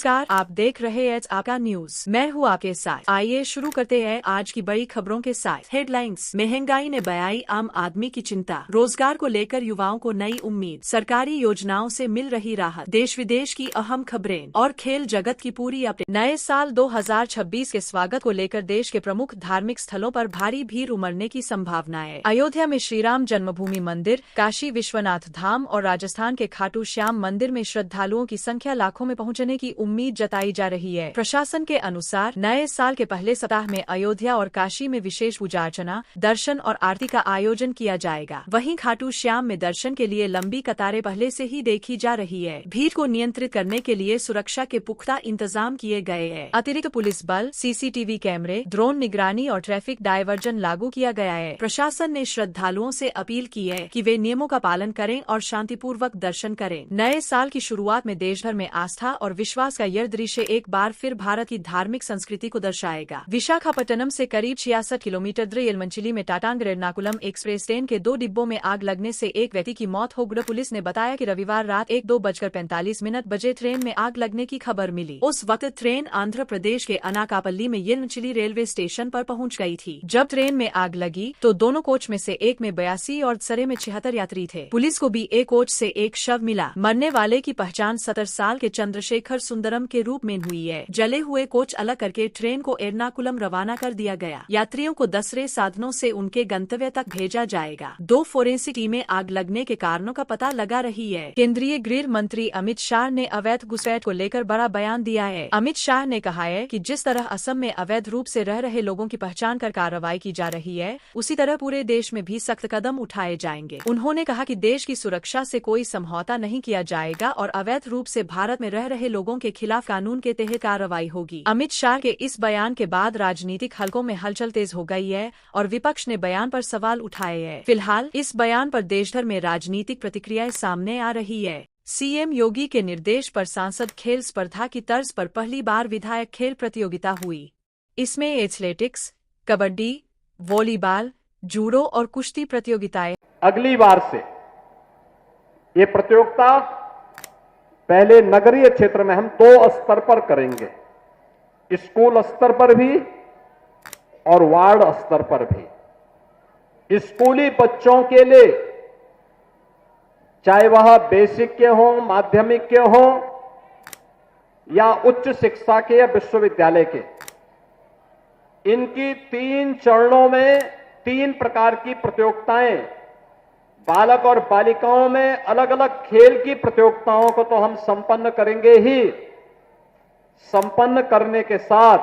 नमस्कार, आप देख रहे हैं आपका न्यूज। मैं हूँ आपके साथ। आइए शुरू करते हैं आज की बड़ी खबरों के साथ। हेडलाइंस। महंगाई ने बढ़ाई आम आदमी की चिंता, रोजगार को लेकर युवाओं को नई उम्मीद, सरकारी योजनाओं से मिल रही राहत, देश विदेश की अहम खबरें और खेल जगत की पूरी अपडेट। नए साल 2026 के स्वागत को लेकर देश के प्रमुख धार्मिक स्थलों पर भारी भीड़ उमड़ने की संभावना है। अयोध्या में श्रीराम जन्मभूमि मंदिर, काशी विश्वनाथ धाम और राजस्थान के खाटू श्याम मंदिर में श्रद्धालुओं की संख्या लाखों में पहुंचने की उम्मीद जताई जा रही है। प्रशासन के अनुसार नए साल के पहले सप्ताह में अयोध्या और काशी में विशेष पूजा अर्चना, दर्शन और आरती का आयोजन किया जाएगा। वहीं खाटू श्याम में दर्शन के लिए लंबी कतारें पहले से ही देखी जा रही है। भीड़ को नियंत्रित करने के लिए सुरक्षा के पुख्ता इंतजाम किए गए हैं। अतिरिक्त पुलिस बल, सीसीटीवी कैमरे, ड्रोन निगरानी और ट्रैफिक डायवर्जन लागू किया गया है। प्रशासन ने श्रद्धालुओं से अपील की है कि वे नियमों का पालन करें और शांतिपूर्वक दर्शन करें। नए साल की शुरुआत में देश भर में आस्था और विश्वास का यह दृश्य एक बार फिर भारत की धार्मिक संस्कृति को दर्शाएगा। विशाखापट्टनम से करीब 66 किलोमीटर दूर येलमंचिली में टाटांग एर्नाकुलम एक्सप्रेस ट्रेन के 2 डिब्बों में आग लगने से एक व्यक्ति की मौत हो गई। पुलिस ने बताया कि रविवार रात 1:02:45 बजे ट्रेन में आग लगने की खबर मिली। उस वक्त ट्रेन आंध्र प्रदेश के अनाकापल्ली में येलमंचिली रेलवे स्टेशन पर पहुंच गई थी। जब ट्रेन में आग लगी तो दोनों कोच में से एक में 82 और दूसरे में 76 यात्री थे। पुलिस को भी एक कोच से एक शव मिला। मरने वाले की पहचान 70 साल के चंद्रशेखर सुंदरम के रूप में हुई है। जले हुए कोच अलग करके ट्रेन को एर्नाकुलम रवाना कर दिया गया। यात्रियों को दूसरे साधनों से उनके गंतव्य तक भेजा जाएगा। 2 फोरेंसिक टीमें आग लगने के कारणों का पता लगा रही है। केंद्रीय गृह मंत्री अमित शाह ने अवैध घुसपैठ को लेकर बड़ा बयान दिया है। अमित शाह ने कहा है कि जिस तरह असम में अवैध रूप से रह रहे लोगों की पहचान कर कार्रवाई की जा रही है, उसी तरह पूरे देश में भी सख्त कदम उठाए जाएंगे। उन्होंने कहा कि देश की सुरक्षा से कोई समझौता नहीं किया जाएगा और अवैध रूप से भारत में रह रहे लोगों के खिलाफ कानून के तहत कार्रवाई होगी। अमित शाह के इस बयान के बाद राजनीतिक हलकों में हलचल तेज हो गई है और विपक्ष ने बयान पर सवाल उठाए हैं। फिलहाल इस बयान पर देश भर में राजनीतिक प्रतिक्रियाएं सामने आ रही है। सीएम योगी के निर्देश पर सांसद खेल स्पर्धा की तर्ज पर पहली बार विधायक खेल प्रतियोगिता हुई। इसमें एथलेटिक्स, कबड्डी, वॉलीबॉल, जूडो और कुश्ती प्रतियोगिताएं। अगली बार से ये प्रतियोगिता पहले नगरीय क्षेत्र में हम 2 स्तर पर करेंगे, स्कूल स्तर पर भी और वार्ड स्तर पर भी। स्कूली बच्चों के लिए, चाहे वह बेसिक के हों, माध्यमिक के हों या उच्च शिक्षा के या विश्वविद्यालय के, इनकी 3 चरणों में 3 प्रकार की प्रतियोगिताएं, बालक और बालिकाओं में अलग अलग खेल की प्रतियोगिताओं को तो हम संपन्न करेंगे ही, संपन्न करने के साथ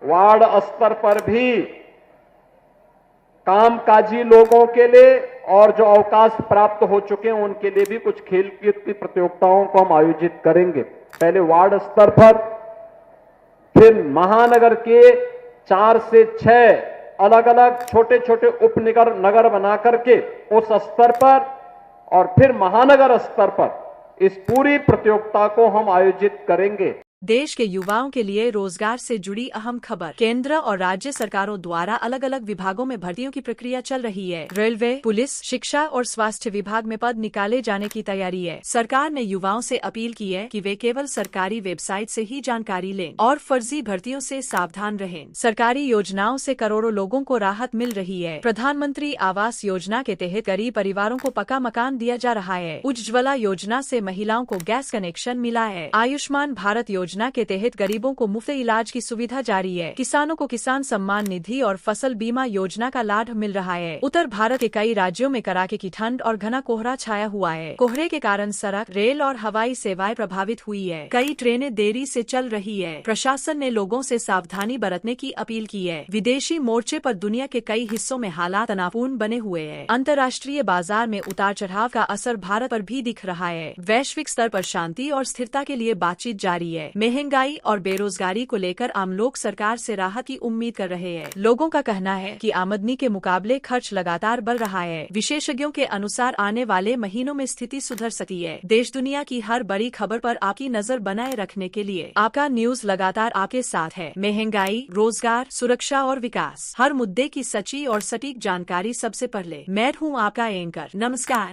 वार्ड स्तर पर भी कामकाजी लोगों के लिए और जो अवकाश प्राप्त हो चुके हैं उनके लिए भी कुछ खेल की प्रतियोगिताओं को हम आयोजित करेंगे। पहले वार्ड स्तर पर, फिर महानगर के 4 से 6 अलग अलग छोटे छोटे नगर बना करके उस स्तर पर, और फिर महानगर स्तर पर इस पूरी प्रतियोगिता को हम आयोजित करेंगे। देश के युवाओं के लिए रोजगार से जुड़ी अहम खबर। केंद्र और राज्य सरकारों द्वारा अलग अलग विभागों में भर्तियों की प्रक्रिया चल रही है। रेलवे, पुलिस, शिक्षा और स्वास्थ्य विभाग में पद निकाले जाने की तैयारी है। सरकार ने युवाओं से अपील की है कि वे केवल सरकारी वेबसाइट से ही जानकारी लें और फर्जी भर्तियों से सावधान रहें। सरकारी योजनाओं से करोड़ों लोगों को राहत मिल रही है। प्रधानमंत्री आवास योजना के तहत गरीब परिवारों को पक्का मकान दिया जा रहा है। उज्ज्वला योजना से महिलाओं को गैस कनेक्शन मिला है। आयुष्मान भारत योजना के तहत गरीबों को मुफ्त इलाज की सुविधा जारी है। किसानों को किसान सम्मान निधि और फसल बीमा योजना का लाभ मिल रहा है। उत्तर भारत के कई राज्यों में कड़ाके की ठंड और घना कोहरा छाया हुआ है। कोहरे के कारण सड़क, रेल और हवाई सेवाएं प्रभावित हुई है। कई ट्रेनें देरी से चल रही है। प्रशासन ने लोगों से सावधानी बरतने की अपील की है। विदेशी मोर्चे पर दुनिया के कई हिस्सों में हालात तनावपूर्ण बने हुए हैं। अंतर्राष्ट्रीय बाजार में उतार चढ़ाव का असर भारत पर भी दिख रहा है। वैश्विक स्तर पर शांति और स्थिरता के लिए बातचीत जारी है। महंगाई और बेरोजगारी को लेकर आम लोग सरकार से राहत की उम्मीद कर रहे हैं। लोगों का कहना है कि आमदनी के मुकाबले खर्च लगातार बढ़ रहा है। विशेषज्ञों के अनुसार आने वाले महीनों में स्थिति सुधर सकती है। देश दुनिया की हर बड़ी खबर पर आपकी नजर बनाए रखने के लिए आपका न्यूज लगातार आपके साथ है। महंगाई, रोजगार, सुरक्षा और विकास, हर मुद्दे की सच्ची और सटीक जानकारी सबसे पहले। मैं हूँ आपका एंकर। नमस्कार।